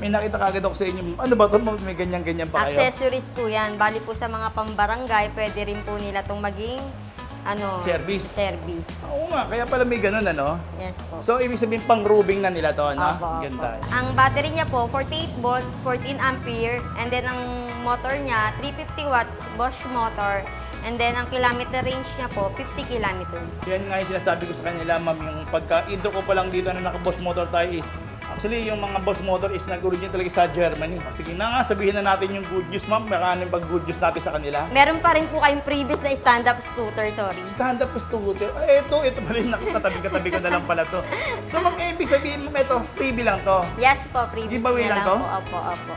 May nakita kagad ako sa inyo. Ano ba ito? May ganyan-ganyan pa kayo? Accessories po yan. Bali po sa mga pambarangay, pwede rin po nila itong maging Service. service. Oo nga, kaya pala may ganun, ano? Yes po. So, ibig sabihin, pang-rubing na nila to, no? Opo, Ganda. opo. Ang battery niya po, 48 volts, 14 ampere, and then ang motor niya, 350 watts, Bosch motor, and then ang kilometer range niya po, 50 kilometers. Yan nga yung sinasabi ko sa kanila, ma'am, yung pagka-intro ko pa lang dito na naka-Bosch motor tayo is, actually, yung mga Bosch motor is nag-origin talaga sa Germany. Sige na nga, sabihin na natin yung good news, ma'am. Baka ano yung pag-good news natin sa kanila. Meron pa rin po kayong previous na stand-up scooter, sorry. Stand-up scooter. Ito pala yung nakakatabi-katabi ko na lang pala to. So, ma'am, ibig sabihin, ma'am, ito, freebie lang to. Yes po, previous Giveaway niya lang lang to? po. Opo, opo.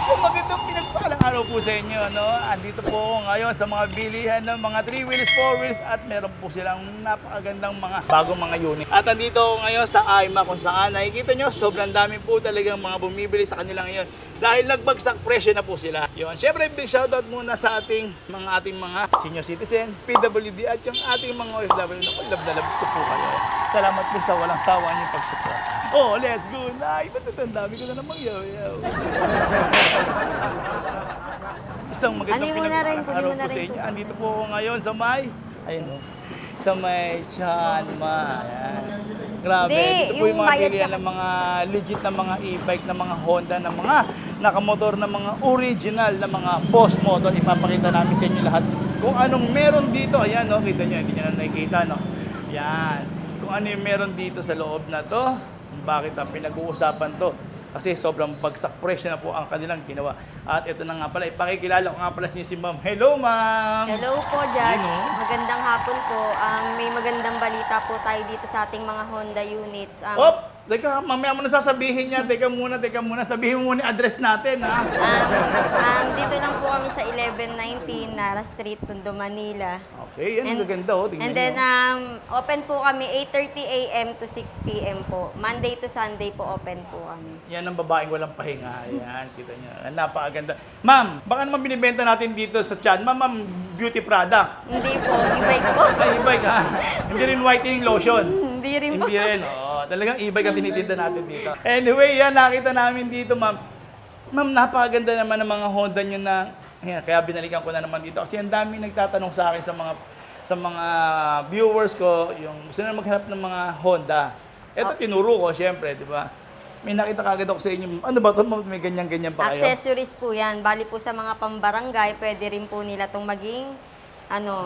So magandang pinagpalang araw po sa inyo, no? Andito po ako ngayon sa mga bilihan ng mga 3 wheels, 4 wheels at meron po silang napakagandang mga bagong mga unit. At andito ako ngayon sa AIMA kung saan nakikita nyo, sobrang dami po talagang mga bumibili sa kanila ngayon dahil nagbagsak presyo na po sila. Yun. Siyempre, big shoutout muna sa ating mga senior citizen, PWD at yung ating mga OFW. Naku, love na love ko po kayo. Salamat po sa walang sawa niyong pag-support. Oh, let's go na! Ba't ito ang dami ko na namang yaw-yaw. Isang magandang pinag-araw po sa inyo. Andito po ako ngayon sa sa may Chanma. Ayan. Grabe. Dito po yung mga pilihan ng mga legit na mga e-bike, na mga Honda, na mga nakamotor, na mga original, na mga Bosch motor. Ipapakita namin sa inyo lahat kung anong meron dito. Ayan, no? Kita nyo, hindi nyo na nakikita, no? Yan. Kung ano yung meron dito sa loob na to, bakit ang pinag-uusapan to. Kasi sobrang bagsak presyo na po ang kanilang ginawa. At ito na nga pala, ipakikilala ko nga pala si Ma'am. Hello, Ma'am! Hello po, Judge. Yun, oh. Magandang hapon po. May magandang balita po tayo dito sa ating mga Honda units. Teka, mamaya mo na sasabihin niya. Teka muna. Sabihin mo muna yung address natin, ha? Dito lang po kami sa 1119 Nara Street, Tondo, Manila. Okay, yan ang gaganda, oh. Tingnan And then, nyo. open po kami 8:30 a.m. to 6 p.m. po. Monday to Sunday po open po kami. Yan ang babaeng walang pahinga. Ayan, kita niyo. Napakaganda. Ma'am, baka naman binibenta natin dito sa Chan. Ma'am, beauty product. Hindi po, e-bike po. Ay, e-bike, ha? Hindi rin whitening lotion. Hindi rin po. Hindi rin. Oo, talagang e-bike ang tinitinda natin dito. Anyway, yan, nakita namin dito, ma'am. Ma'am, napakaganda naman ng mga Honda nyo na, ayan, kaya binalikan ko na naman dito. Kasi ang dami nagtatanong sa akin sa mga viewers ko, yung gusto na maghanap ng mga Honda. Ito, tinuro ko, syempre, di ba? May nakita kagad ako sa inyo. Ano ba ito? May ganyan-ganyan pa kayo? Accessories po yan. Bali po sa mga pambarangay, pwede rin po nila itong maging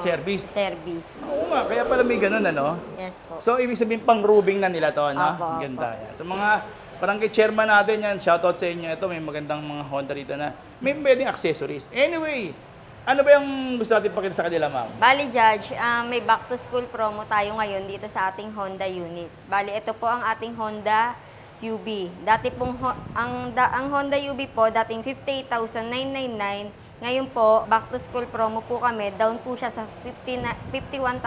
Service. service. Oo nga, kaya pala may ganun, ano? Yes po. So, ibig sabihin, pang-rubing na nila to, no? Opo, opo. Ganda. Yan. So, mga barangay chairman natin yan, shoutout sa inyo. Ito, may magandang mga Honda rito na may pwedeng accessories. Anyway, ano ba yung gusto natin pakita sa kanila, ma'am? Bali, Judge, may back to school promo tayo ngayon dito sa ating Honda units. Bali, ito po ang ating Honda UB. Dati pong, ang Honda UB po, dating 58,999. Ngayon po, back to school promo po kami, down po siya sa 51,999.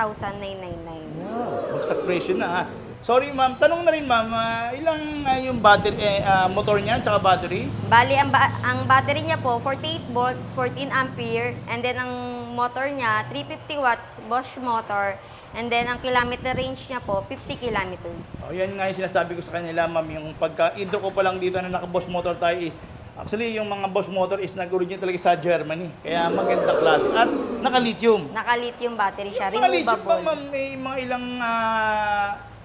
Wow, bagsak presyo na, ha? Sorry, ma'am. Tanong na rin, ma'am. Ilang yung battery, motor niya, tsaka battery? Bali, ang battery niya po, 48 volts, 14 ampere, and then ang motor niya, 350 watts, Bosch motor, and then ang kilometer range niya po, 50 kilometers. Oh, yan nga yung sinasabi ko sa kanila, ma'am. Yung pagka-intro ko pa lang dito na naka-Bosch motor tayo is, actually, yung mga Bosch motor is nag-origin talaga sa Germany. Kaya maganda klase. At naka-lithium. Naka-lithium battery siya, Yung mga lithium pa, removable. ma'am, may mga ilang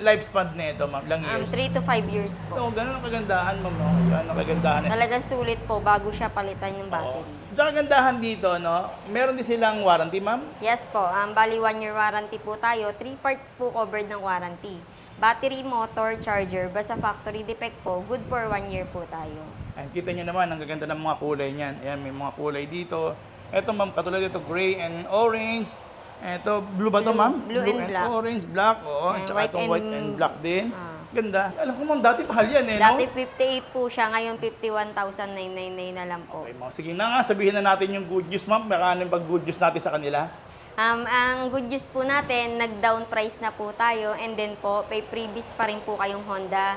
lifespan nito, ma'am. Ilang years. 3 to 5 years po. Oo, ganun ang kagandahan, ma'am. No? Yan ang kagandahan. Talagang sulit po bago siya palitan yung Oo. battery. Tsaka kagandahan dito, no? Meron din silang warranty, ma'am. Yes po, bali 1-year warranty po tayo. 3 parts po covered ng warranty. Battery, motor, charger, basta factory defect po, good for 1 year po tayo. Ayan, kita nyo naman, ang gaganda ng mga kulay niyan. Ayan, may mga kulay dito. Ito, ma'am, katulad dito, gray and orange. Ito, blue ba to, ma'am? Blue and black. Orange, black, oo. And Tsaka itong white and black din. Ah. Ganda. Alam ko, ma'am, dati mahal yan, Dati no? 58 po siya, ngayon 51,999 na lang po. Okay, ma'am. Sige na nga, sabihin na natin yung good news, ma'am. Baka ano yung pag-good news natin sa kanila? Ang good news po natin, nag-down price na po tayo, and then po, may previous pa rin po kayong Honda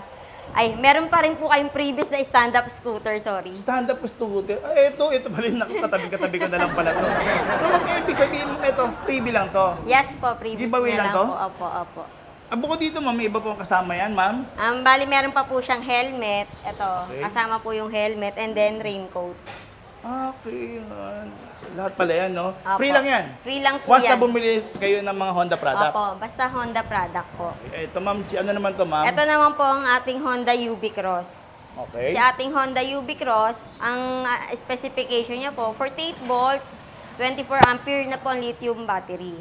Ay, meron pa rin po kayong previous na stand-up scooter, sorry. Stand-up scooter. Ito pala yung katabi ko na lang pala to. So, ibig sabihin mo, ito, freebie lang to. Yes po, previous Giveaway niya lang to? po. Opo. Bukod dito, ma'am, may iba pong kasama yan, ma'am. Bali, meron pa po siyang helmet. Ito, Okay. kasama po yung helmet and then raincoat. Okay. So, lahat pala yan, no? Opo. Free lang yan. Free lang po Once na yan. bumili kayo ng mga Honda product. Opo, basta Honda product po. Ito, ma'am, si ano naman to, ma'am? Ito naman po ang ating Honda UB Cross. Okay. Si ating Honda UB Cross, ang specification niya po, 48 volts, 24 ampere na po ang lithium battery.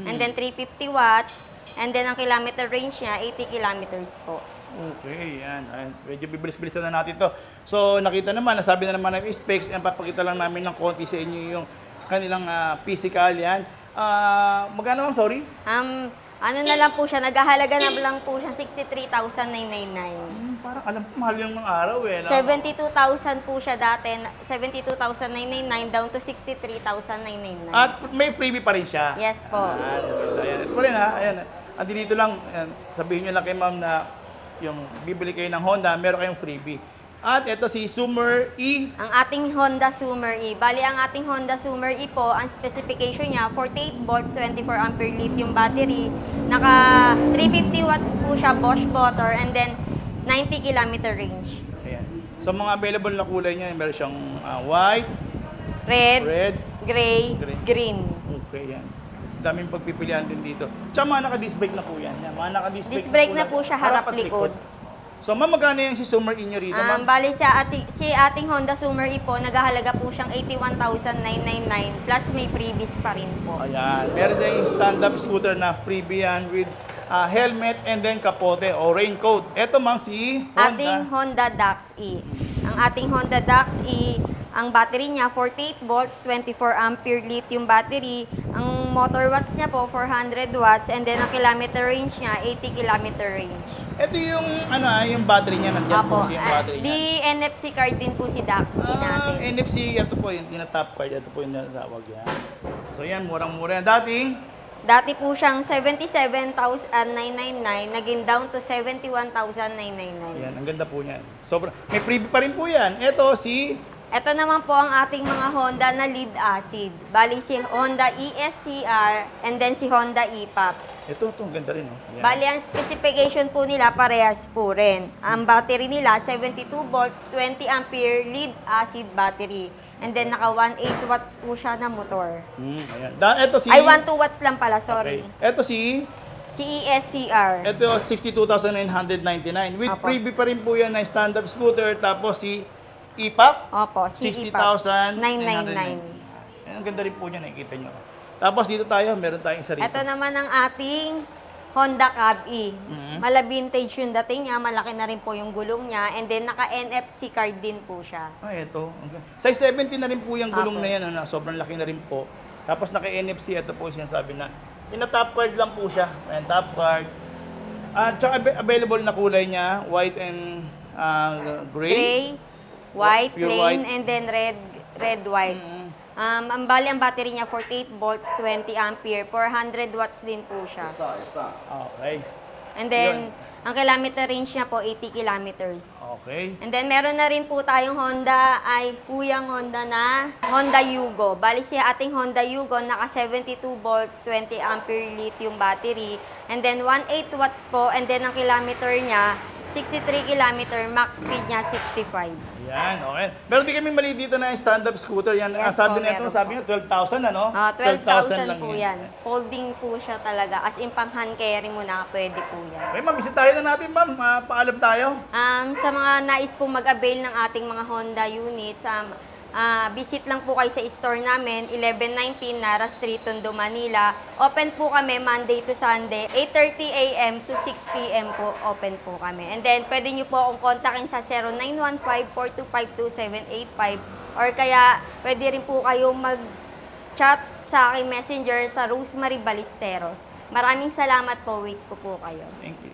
And then 350 watts, and then ang kilometer range niya, 80 kilometers po. Okay, yan. Ayan. Medyo bibilis-bilisan na natin to. So, nakita naman, nasabi na naman ng specs, and papakita lang namin ng konti sa inyo yung kanilang physical yan. Magkano ang sorry? Ano na lang po siya, naghahalaga na lang po siya 63,999. Parang alam ko, mahal yung mga araw eh. No? 72,000 po siya dati, 72,999 down to 63,999. At may freebie pa rin siya. Yes po. Ayan. Ito pa rin ha. Ayan. Andi dito lang, ayan, sabihin nyo lang kay ma'am na yung bibili kayo ng Honda, meron kayong freebie. At ito si Summer E. Ang ating Honda Summer E. Bali, ang ating Honda Summer E po, ang specification niya, 48 volts, 24 ampere lithium battery. Naka 350 watts po siya, Bosch motor, and then 90 kilometer range. Ayan. So mga available na kulay niya, meron siyang white, red, Gray, Gray. green. okay yan. Daming pagpipilian din dito. Tsaka mga naka-disc brake na po yan. Mga naka-disc Disc brake na po siya, harap at likod. So ma'am, magkano yung si Summer E nyo rito, ma'am? Bali, si ating Honda Summer E po, naghahalaga po siyang 81,999 plus may previous pa rin po. Ayan. Meron din yung stand-up scooter na freebie yan with helmet and then kapote o raincoat. Ito ma'am si Ating Honda Dax E. Ang ating Honda Dax E, ang battery niya 48 volts, 24 ampere lithium battery. Ang motor watts niya po 400 watts and then ang kilometer range niya 80 kilometer range. Ito yung yung battery niya, nandiyan po yung battery niya. Di NFC card din po si Dax E natin. NFC, ito po yung tinatap card, ito po yung tinatawag yan. So yan, murang-mura yan. Dati po siyang 77,999, naging down to 71,999. Yan, ang ganda po niyan. Sobrang, may freebie pa rin po yan. Ito Ito naman po ang ating mga Honda na lead acid. Bali si Honda ESCR and then si Honda E-Pop. ito, ang ganda rin. Oh. Yan. Bali ang specification po nila parehas po rin. Ang battery nila 72 volts, 20 ampere lead acid battery. And then naka 1.8 watts po siya na motor. Ayan. Ito si... Ay 1.2 watts lang pala, sorry. Okay. Ito si... Si ESCR. Ito 62,999. With Opo. freebie pa rin po yan na stand-up scooter. Tapos si E-Pop. Opo, si E-Pop. 60,999. Ang ganda rin po niya, nakikita nyo. Tapos dito tayo, meron tayong isa rito. Ito naman ang ating Honda Cab E. Mala vintage yung dating niya, malaki na rin po yung gulong niya, and then naka-NFC card din po siya. Ito. Size 70 na rin po yung gulong Apo. na yan. Sobrang laki na rin po. Tapos naka-NFC, ito po sinasabi na. Ina-top card lang po siya. Ayan, top card. At saka available na kulay niya, white and gray. White, Pure plain, white. and then red, white. Ang bali, ang battery niya, 48 volts, 20 ampere, 400 watts din po siya. Okay. And then, ang kilometer range niya po, 80 kilometers. Okay. And then, meron na rin po tayong Honda, kuyang Honda na Honda Yugo. Bali siya ating Honda Yugo, naka 72 volts, 20 ampere lithium battery. And then, 1.8 watts po. And then, ang kilometer niya, 63 kilometer, max speed niya 65. Yan, okay. Pero di kami mali dito na stand-up scooter. Yan, Yes sabi po, na ito, meron sabi po. niya 12,000 ano? 12,000 po yan. Folding po siya talaga. As in, pang hand carry mo na, pwede po yan. Okay, ma'am, bisitahin na natin, ma'am. Paalam tayo. Sa mga nais pong mag-avail ng ating mga Honda units, visit lang po kayo sa store namin, 1119 Nara Street, Tondo, Manila. Open po kami Monday to Sunday, 8:30 a.m. to 6 p.m. po open po kami. And then, pwede nyo po akong kontakin sa 0915-4252-785 or kaya pwede rin po kayo mag-chat sa aking messenger sa Rosemary Ballesteros. Maraming salamat po. Wait ko po kayo. Thank you.